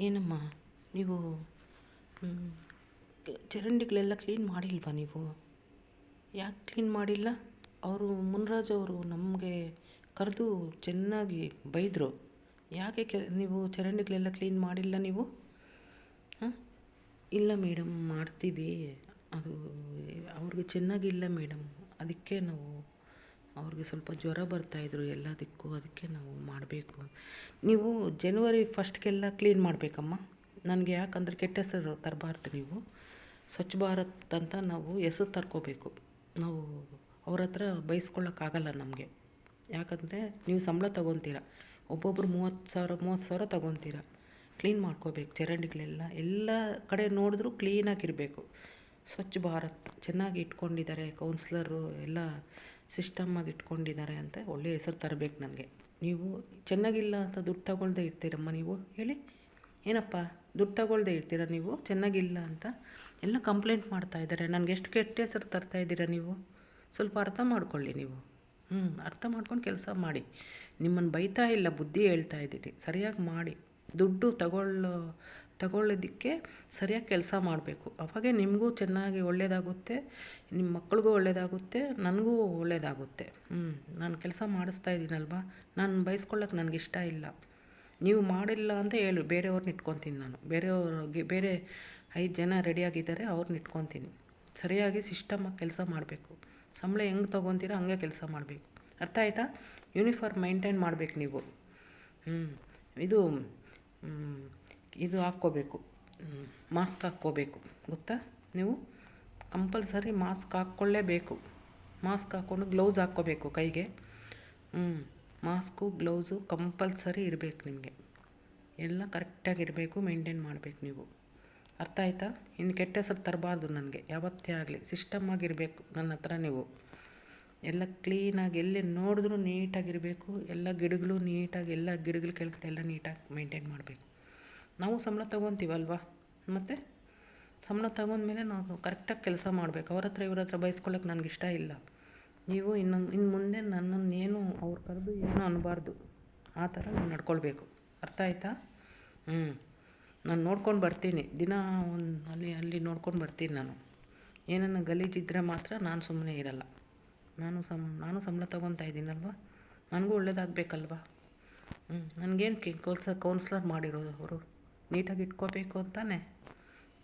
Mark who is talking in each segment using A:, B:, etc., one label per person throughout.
A: ಏನಮ್ಮ ನೀವು ಚರಂಡಿಗಳೆಲ್ಲ ಕ್ಲೀನ್ ಮಾಡಿಲ್ವಾ ನೀವು? ಯಾಕೆ ಕ್ಲೀನ್ ಮಾಡಿಲ್ಲ? ಅವರು ಮುನ್ರಾಜ್ ಅವರು ನಮಗೆ ಕರೆದು ಚೆನ್ನಾಗಿ ಬೈದರು. ಯಾಕೆ ನೀವು ಚರಂಡಿಗಳೆಲ್ಲ ಕ್ಲೀನ್ ಮಾಡಿಲ್ಲ ನೀವು? ಹಾಂ, ಇಲ್ಲ ಮೇಡಮ್ ಮಾಡ್ತೀವಿ, ಅದು ಅವ್ರಿಗೆ ಚೆನ್ನಾಗಿಲ್ಲ ಮೇಡಮ್, ಅದಕ್ಕೆ ನಾವು ಅವ್ರಿಗೆ ಸ್ವಲ್ಪ ಜ್ವರ ಬರ್ತಾಯಿದ್ರು ಎಲ್ಲದಕ್ಕೂ, ಅದಕ್ಕೆ ನಾವು ಮಾಡಬೇಕು. ನೀವು ಜನವರಿ ಫಸ್ಟ್ಗೆಲ್ಲ ಕ್ಲೀನ್ ಮಾಡಬೇಕಮ್ಮ. ನನಗೆ ಯಾಕಂದರೆ ಕೆಟ್ಟ ಹೆಸರು ತರಬಾರ್ದು. ನೀವು ಸ್ವಚ್ಛ ಭಾರತ್ ಅಂತ ನಾವು ಹೆಸರು ತರ್ಕೋಬೇಕು. ನಾವು ಅವ್ರ ಹತ್ರ ಬೈಸ್ಕೊಳ್ಳೋಕ್ಕಾಗಲ್ಲ ನಮಗೆ. ಯಾಕಂದರೆ ನೀವು ಸಂಬಳ ತೊಗೊತೀರ, ಒಬ್ಬೊಬ್ರು 30,000 ತೊಗೊತೀರ. ಕ್ಲೀನ್ ಮಾಡ್ಕೋಬೇಕು ಚರಂಡಿಗಳೆಲ್ಲ, ಎಲ್ಲ ಕಡೆ ನೋಡಿದ್ರೂ ಕ್ಲೀನಾಗಿರಬೇಕು. ಸ್ವಚ್ಛ ಭಾರತ್ ಚೆನ್ನಾಗಿ ಇಟ್ಕೊಂಡಿದ್ದಾರೆ, ಕೌನ್ಸ್ಲರು ಎಲ್ಲ ಸಿಸ್ಟಮ್ಮಾಗಿ ಇಟ್ಕೊಂಡಿದ್ದಾರೆ ಅಂತ ಒಳ್ಳೆಯ ಹೆಸರು ತರಬೇಕು ನನಗೆ. ನೀವು ಚೆನ್ನಾಗಿಲ್ಲ ಅಂತ ದುಡ್ಡು ತಗೊಳ್ದೇ ಇರ್ತೀರಮ್ಮ ನೀವು, ಹೇಳಿ. ಏನಪ್ಪ ದುಡ್ಡು ತಗೊಳ್ದೇ ಇರ್ತೀರ ನೀವು? ಚೆನ್ನಾಗಿಲ್ಲ ಅಂತ ಎಲ್ಲ ಕಂಪ್ಲೇಂಟ್ ಮಾಡ್ತಾಯಿದ್ದಾರೆ. ನನಗೆ ಎಷ್ಟು ಕೆಟ್ಟ ಹೆಸರು ತರ್ತಾಯಿದ್ದೀರ ನೀವು? ಸ್ವಲ್ಪ ಅರ್ಥ ಮಾಡ್ಕೊಳ್ಳಿ ನೀವು. ಅರ್ಥ ಮಾಡ್ಕೊಂಡು ಕೆಲಸ ಮಾಡಿ. ನಿಮ್ಮನ್ನು ಬೈತಾ ಇಲ್ಲ, ಬುದ್ಧಿ ಹೇಳ್ತಾ ಇದ್ದೀನಿ. ಸರಿಯಾಗಿ ಮಾಡಿ. ದುಡ್ಡು ತಗೊಳ್ಳೋದಕ್ಕೆ ಸರಿಯಾಗಿ ಕೆಲಸ ಮಾಡಬೇಕು. ಅವಾಗೇ ನಿಮಗೂ ಚೆನ್ನಾಗಿ ಒಳ್ಳೆಯದಾಗುತ್ತೆ, ನಿಮ್ಮ ಮಕ್ಳಿಗೂ ಒಳ್ಳೆಯದಾಗುತ್ತೆ, ನನಗೂ ಒಳ್ಳೆಯದಾಗುತ್ತೆ. ನಾನು ಕೆಲಸ ಮಾಡಿಸ್ತಾ ಇದ್ದೀನಲ್ವ, ನಾನು ಬೈಸ್ಕೊಳ್ಳೋಕೆ ನನಗಿಷ್ಟ ಇಲ್ಲ. ನೀವು ಮಾಡಿಲ್ಲ ಅಂತ ಹೇಳು, ಬೇರೆಯವ್ರನ್ನ ಇಟ್ಕೊತೀನಿ ನಾನು. ಬೇರೆ 5 ಜನ ರೆಡಿಯಾಗಿದ್ದಾರೆ, ಅವ್ರನ್ನ ಇಟ್ಕೊತೀನಿ. ಸರಿಯಾಗಿ ಸಿಸ್ಟಮಾಗಿ ಕೆಲಸ ಮಾಡಬೇಕು. ಸಂಬಳ ಹೆಂಗೆ ತೊಗೊತೀರೋ ಹಂಗೆ ಕೆಲಸ ಮಾಡಬೇಕು. ಅರ್ಥ ಆಯಿತಾ? ಯೂನಿಫಾರ್ಮ್ ಮೈಂಟೈನ್ ಮಾಡಬೇಕು ನೀವು. ಇದು ಹಾಕ್ಕೋಬೇಕು, ಮಾಸ್ಕ್ ಹಾಕ್ಕೋಬೇಕು, ಗೊತ್ತಾ? ನೀವು ಕಂಪಲ್ಸರಿ ಮಾಸ್ಕ್ ಹಾಕ್ಕೊಳ್ಳೇಬೇಕು. ಮಾಸ್ಕ್ ಹಾಕ್ಕೊಂಡು ಗ್ಲೌಸ್ ಹಾಕ್ಕೋಬೇಕು ಕೈಗೆ. ಮಾಸ್ಕು ಗ್ಲೌಸು ಕಂಪಲ್ಸರಿ ಇರಬೇಕು ನಿಮಗೆ. ಎಲ್ಲ ಕರೆಕ್ಟಾಗಿರಬೇಕು, ಮೇಂಟೈನ್ ಮಾಡಬೇಕು ನೀವು. ಅರ್ಥ ಆಯಿತಾ? ಇನ್ನು ಕೆಟ್ಟ ಹೆಸರು ತರಬಾರ್ದು ನನಗೆ ಯಾವತ್ತೇ ಆಗಲಿ. ಸಿಸ್ಟಮ್ಮಾಗಿರಬೇಕು ನನ್ನ ಹತ್ರ ನೀವು. ಎಲ್ಲ ಕ್ಲೀನಾಗಿ ಎಲ್ಲಿ ನೋಡಿದ್ರೂ ನೀಟಾಗಿರಬೇಕು. ಎಲ್ಲ ಗಿಡಗಳು ನೀಟಾಗಿ, ಎಲ್ಲ ಗಿಡಗಳ ಕೆಳಗಡೆ ಎಲ್ಲ ನೀಟಾಗಿ ಮೇಂಟೈನ್ ಮಾಡಬೇಕು. ನಾವು ಸಂಬಳ ತೊಗೊತೀವಲ್ವ, ಮತ್ತು ಸಂಬಳ ತೊಗೊಂಡ್ಮೇಲೆ ನಾವು ಕರೆಕ್ಟಾಗಿ ಕೆಲಸ ಮಾಡಬೇಕು. ಅವ್ರ ಹತ್ರ ಇವ್ರ ಹತ್ರ ಬೈಸ್ಕೊಳ್ಳೋಕೆ ನನಗಿಷ್ಟ ಇಲ್ಲ. ನೀವು ಇನ್ನು ಮುಂದೆ ನನ್ನನ್ನೇನು ಅವ್ರು ಕರೆದು ಏನೂ ಅನ್ನಬಾರ್ದು. ಆ ಥರ ನಾನು ನಡ್ಕೊಳ್ಬೇಕು. ಅರ್ಥ ಆಯಿತಾ? ನಾನು ನೋಡ್ಕೊಂಡು ಬರ್ತೀನಿ, ದಿನ ಅಲ್ಲಿ ನೋಡ್ಕೊಂಡು ಬರ್ತೀನಿ ನಾನು. ಏನನ್ನ ಗಲೀಜಿದ್ದರೆ ಮಾತ್ರ ನಾನು ಸುಮ್ಮನೆ ಇರಲ್ಲ. ನಾನು ಸಂಬಳ ತೊಗೊತಾ ಇದ್ದೀನಲ್ವ, ನನಗೂ ಒಳ್ಳೇದಾಗಬೇಕಲ್ವ. ನನಗೇನು ಕೌನ್ಸ್ಲರ್ ಮಾಡಿರೋದು ಅವರು? ನೀಟಾಗಿ ಇಟ್ಕೋಬೇಕು ಅಂತಾನೆ.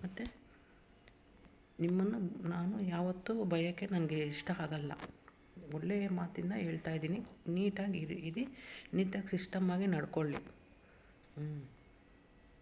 A: ಮತ್ತು ನಿಮ್ಮನ್ನು ನಾನು ಯಾವತ್ತೂ ಬಯೋಕ್ಕೆ ನನಗೆ ಇಷ್ಟ ಆಗಲ್ಲ. ಒಳ್ಳೆಯ ಮಾತಿಂದ ಹೇಳ್ತಾಯಿದ್ದೀನಿ. ನೀಟಾಗಿ ಇರಿ, ನೀಟಾಗಿ ಸಿಸ್ಟಮ್ಮಾಗಿ ನಡ್ಕೊಳ್ಳಿ.